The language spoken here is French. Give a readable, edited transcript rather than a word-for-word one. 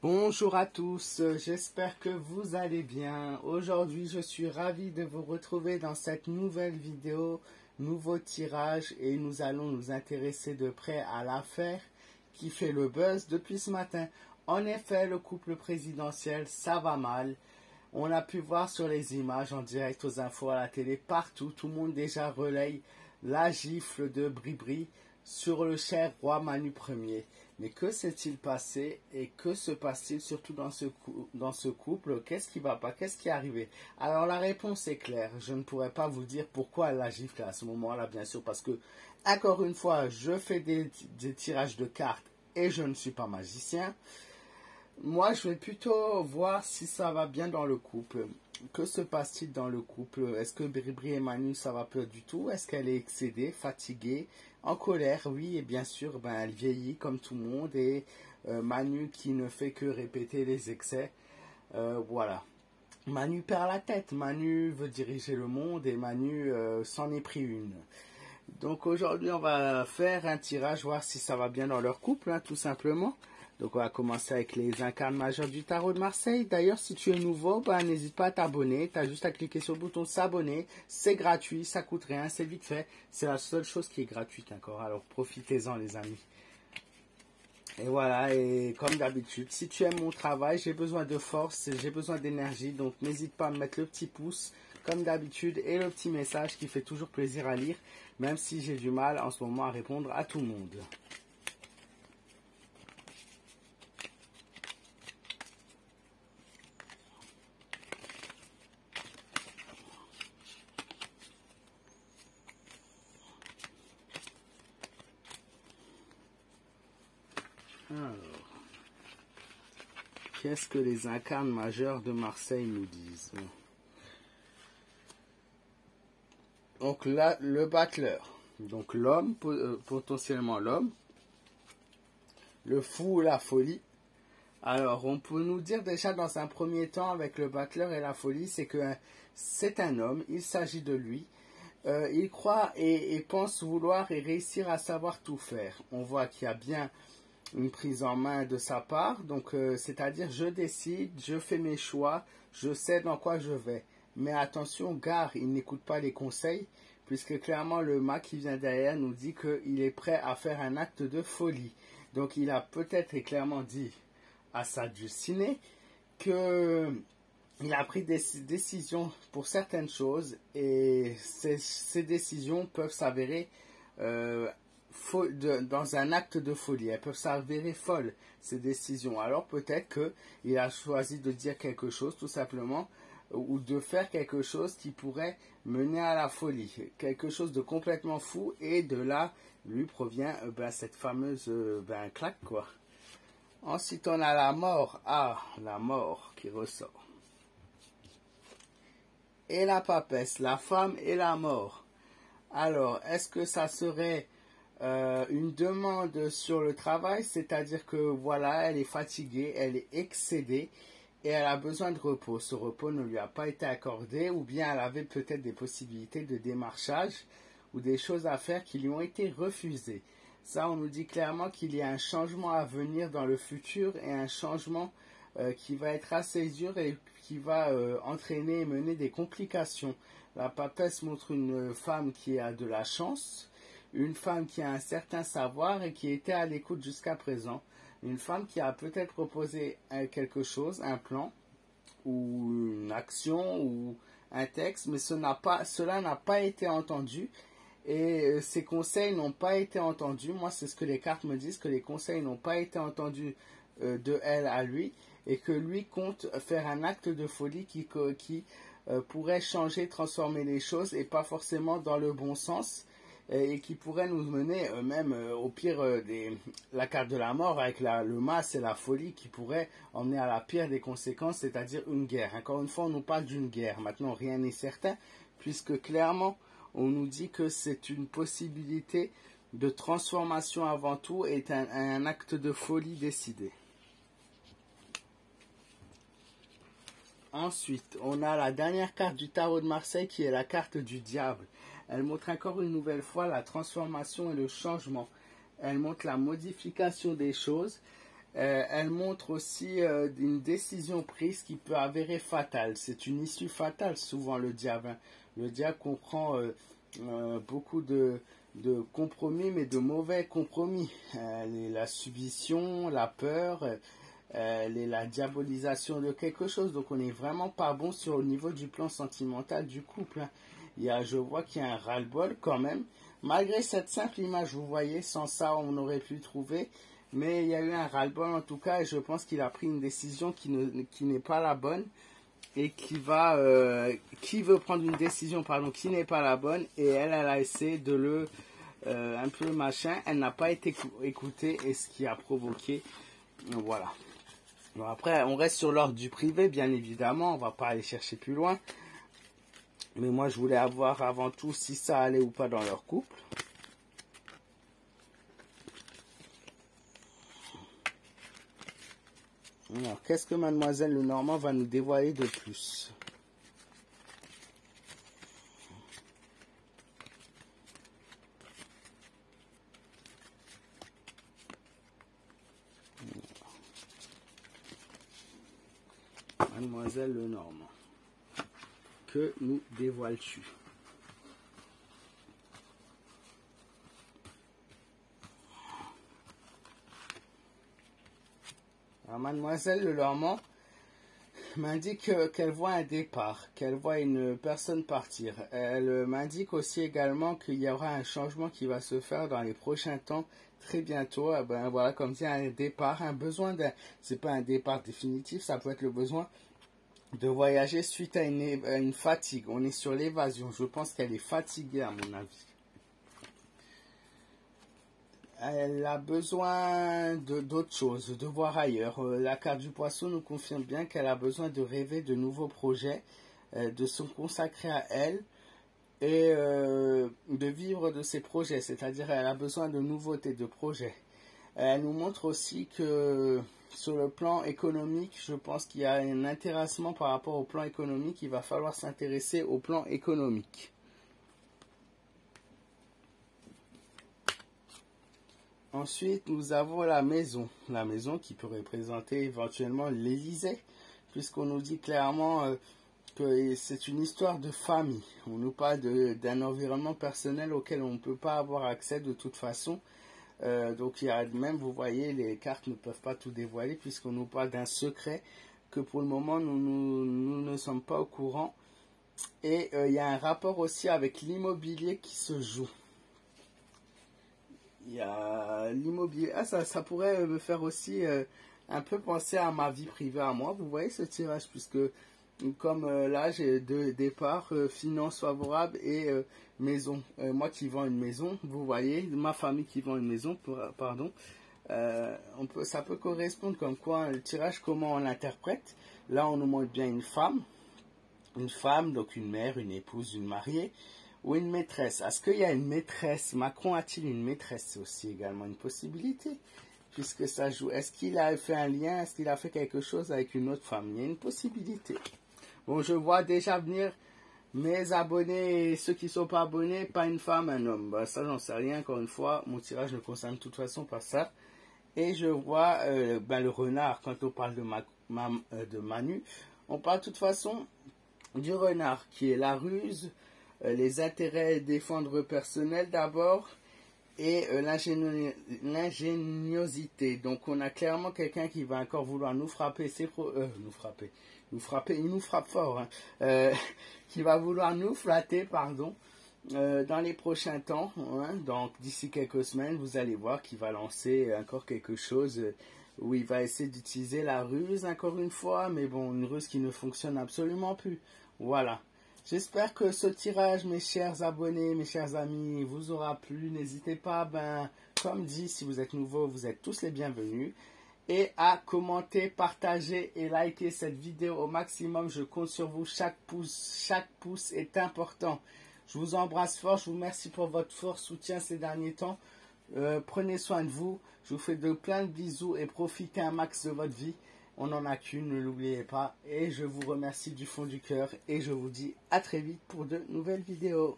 Bonjour à tous, j'espère que vous allez bien. Aujourd'hui, je suis ravi de vous retrouver dans cette nouvelle vidéo, nouveau tirage, et nous allons nous intéresser de près à l'affaire qui fait le buzz depuis ce matin. En effet, le couple présidentiel, ça va mal. On a pu voir sur les images en direct aux infos à la télé, partout, tout le monde déjà relaye la gifle de Bribri sur le cher roi Manu Ier. Mais que s'est-il passé et que se passe-t-il surtout dans ce couple? Qu'est-ce qui va pas? Qu'est-ce qui est arrivé? Alors la réponse est claire. Je ne pourrais pas vous dire pourquoi elle la gifle à ce moment-là, bien sûr, parce que, encore une fois, je fais des tirages de cartes et je ne suis pas magicien. Moi, je vais plutôt voir si ça va bien dans le couple. Que se passe-t-il dans le couple? Est-ce que Bribri et Manu, ça va pas du tout? Est-ce qu'elle est excédée, fatiguée, en colère? Oui, et bien sûr, elle vieillit comme tout le monde. Et Manu qui ne fait que répéter les excès. Voilà. Manu perd la tête. Manu veut diriger le monde et Manu s'en est pris une. Donc aujourd'hui, on va faire un tirage, voir si ça va bien dans leur couple, hein, tout simplement. Donc on va commencer avec les incarnes majeurs du tarot de Marseille. D'ailleurs, si tu es nouveau, n'hésite pas à t'abonner. Tu as juste à cliquer sur le bouton s'abonner. C'est gratuit, ça coûte rien, c'est vite fait. C'est la seule chose qui est gratuite encore. Alors profitez-en les amis. Et voilà, et comme d'habitude, si tu aimes mon travail, j'ai besoin de force, j'ai besoin d'énergie. Donc n'hésite pas à me mettre le petit pouce, comme d'habitude, et le petit message qui fait toujours plaisir à lire. Même si j'ai du mal en ce moment à répondre à tout le monde. Alors, qu'est-ce que les incarnes majeurs de Marseille nous disent? Donc là, le battleur, donc l'homme, potentiellement l'homme, le fou ou la folie. Alors, on peut nous dire déjà dans un premier temps avec le battleur et la folie, c'est que c'est un homme, il s'agit de lui. Il croit et pense vouloir et réussir à savoir tout faire. On voit qu'il y a bien une prise en main de sa part, donc c'est-à-dire je décide, je fais mes choix, je sais dans quoi je vais. Mais attention, gare, il n'écoute pas les conseils, puisque clairement le mât qui vient derrière nous dit qu'il est prêt à faire un acte de folie. Donc il a peut-être et clairement dit à sa dulcinée que il a pris des décisions pour certaines choses et ces décisions peuvent s'avérer dans un acte de folie. Elles peuvent s'avérer folles, ces décisions. Alors peut-être qu'il a choisi de dire quelque chose tout simplement ou de faire quelque chose qui pourrait mener à la folie. Quelque chose de complètement fou et de là lui provient cette fameuse claque quoi. Ensuite on a la mort. Ah, la mort qui ressort. Et la papesse, la femme et la mort. Alors, est-ce que ça serait une demande sur le travail, c'est-à-dire que voilà, elle est fatiguée, elle est excédée et elle a besoin de repos. Ce repos ne lui a pas été accordé ou bien elle avait peut-être des possibilités de démarchage ou des choses à faire qui lui ont été refusées. Ça, on nous dit clairement qu'il y a un changement à venir dans le futur et un changement qui va être assez dur et qui va entraîner et mener des complications. La papesse montre une femme qui a de la chance, une femme qui a un certain savoir et qui était à l'écoute jusqu'à présent. Une femme qui a peut-être proposé quelque chose, un plan, ou une action, ou un texte, mais cela n'a pas été entendu. Et ces conseils n'ont pas été entendus. Moi, c'est ce que les cartes me disent, que les conseils n'ont pas été entendus de elle à lui. Et que lui compte faire un acte de folie qui pourrait changer, transformer les choses, et pas forcément dans le bon sens. Et qui pourrait nous mener même au pire la carte de la mort avec le mas et la folie qui pourrait emmener à la pire des conséquences, c'est-à-dire une guerre. Encore une fois, on nous parle d'une guerre. Maintenant, rien n'est certain, puisque clairement, on nous dit que c'est une possibilité de transformation avant tout et un acte de folie décidé. Ensuite, on a la dernière carte du tarot de Marseille qui est la carte du diable. Elle montre encore une nouvelle fois la transformation et le changement. Elle montre la modification des choses. Elle montre aussi une décision prise qui peut avérer fatale. C'est une issue fatale souvent le diable, hein. Le diable comprend beaucoup de compromis, mais de mauvais compromis. La submission, la peur, la diabolisation de quelque chose. Donc on n'est vraiment pas bon au niveau du plan sentimental du couple, hein. Je vois qu'il y a un ras-le-bol quand même. Malgré cette simple image, vous voyez, sans ça on aurait pu trouver. Mais il y a eu un ras-le-bol en tout cas, et je pense qu'il a pris une décision qui n'est pas la bonne. Et qui veut prendre une décision, pardon, qui n'est pas la bonne. Et elle a essayé de un peu machin. Elle n'a pas été écoutée, et ce qui a provoqué, voilà. Bon, après, on reste sur l'ordre du privé, bien évidemment. On va pas aller chercher plus loin. Mais moi, je voulais avoir avant tout si ça allait ou pas dans leur couple. Alors, qu'est-ce que Mademoiselle Lenormand va nous dévoiler de plus? Mademoiselle Lenormand, que nous dévoiles-tu? Alors, Mademoiselle Lenormand m'indique qu'elle voit un départ, qu'elle voit une personne partir. Elle m'indique aussi également qu'il y aura un changement qui va se faire dans les prochains temps, très bientôt. Ben voilà, comme dit, un départ, un besoin c'est pas un départ définitif, ça peut être le besoin de voyager suite à une fatigue. On est sur l'évasion. Je pense qu'elle est fatiguée à mon avis. Elle a besoin d'autre chose, de voir ailleurs. La carte du poisson nous confirme bien qu'elle a besoin de rêver de nouveaux projets, de se consacrer à elle et de vivre de ses projets. C'est-à-dire elle a besoin de nouveautés, de projets. Elle nous montre aussi que sur le plan économique, je pense qu'il y a un intéressement par rapport au plan économique. Il va falloir s'intéresser au plan économique. Ensuite, nous avons la maison qui peut représenter éventuellement l'Élysée, puisqu'on nous dit clairement que c'est une histoire de famille. On nous parle d'un environnement personnel auquel on ne peut pas avoir accès de toute façon. Donc il y a même, vous voyez, les cartes ne peuvent pas tout dévoiler, puisqu'on nous parle d'un secret que pour le moment nous ne sommes pas au courant. Et il y a un rapport aussi avec l'immobilier qui se joue. Il y a l'immobilier. Ah, ça pourrait me faire aussi un peu penser à ma vie privée à moi. Vous voyez ce tirage, puisque comme là, j'ai deux départs, finances favorables et maison. Moi qui vends une maison, vous voyez, ma famille qui vend une maison, pardon. Ça peut correspondre comme quoi le tirage, comment on l'interprète. Là, on nous montre bien une femme, donc une mère, une épouse, une mariée. Ou une maîtresse. Est-ce qu'il y a une maîtresse? Macron a-t-il une maîtresse? C'est aussi également une possibilité. Puisque ça joue. Est-ce qu'il a fait un lien? Est-ce qu'il a fait quelque chose avec une autre femme? Il y a une possibilité. Bon, je vois déjà venir mes abonnés et ceux qui ne sont pas abonnés. Pas une femme, un homme. Bah, ça, j'en sais rien. Encore une fois, mon tirage ne concerne de toute façon pas ça. Et je vois le renard. Quand on parle de Manu, on parle de toute façon du renard qui est la ruse, les intérêts défendre personnels d'abord et l'ingéniosité. Donc on a clairement quelqu'un qui va encore vouloir nous frapper, il nous frappe fort, hein, qui va vouloir nous flatter, pardon, dans les prochains temps, hein. Donc d'ici quelques semaines, vous allez voir qu'il va lancer encore quelque chose où il va essayer d'utiliser la ruse encore une fois, mais bon, une ruse qui ne fonctionne absolument plus. Voilà. J'espère que ce tirage, mes chers abonnés, mes chers amis, vous aura plu. N'hésitez pas, comme dit, si vous êtes nouveau, vous êtes tous les bienvenus. Et à commenter, partager et liker cette vidéo au maximum. Je compte sur vous. Chaque pouce est important. Je vous embrasse fort. Je vous remercie pour votre fort soutien ces derniers temps. Prenez soin de vous. Je vous fais plein de bisous et profitez un max de votre vie. On n'en a qu'une, ne l'oubliez pas. Et je vous remercie du fond du cœur. Et je vous dis à très vite pour de nouvelles vidéos.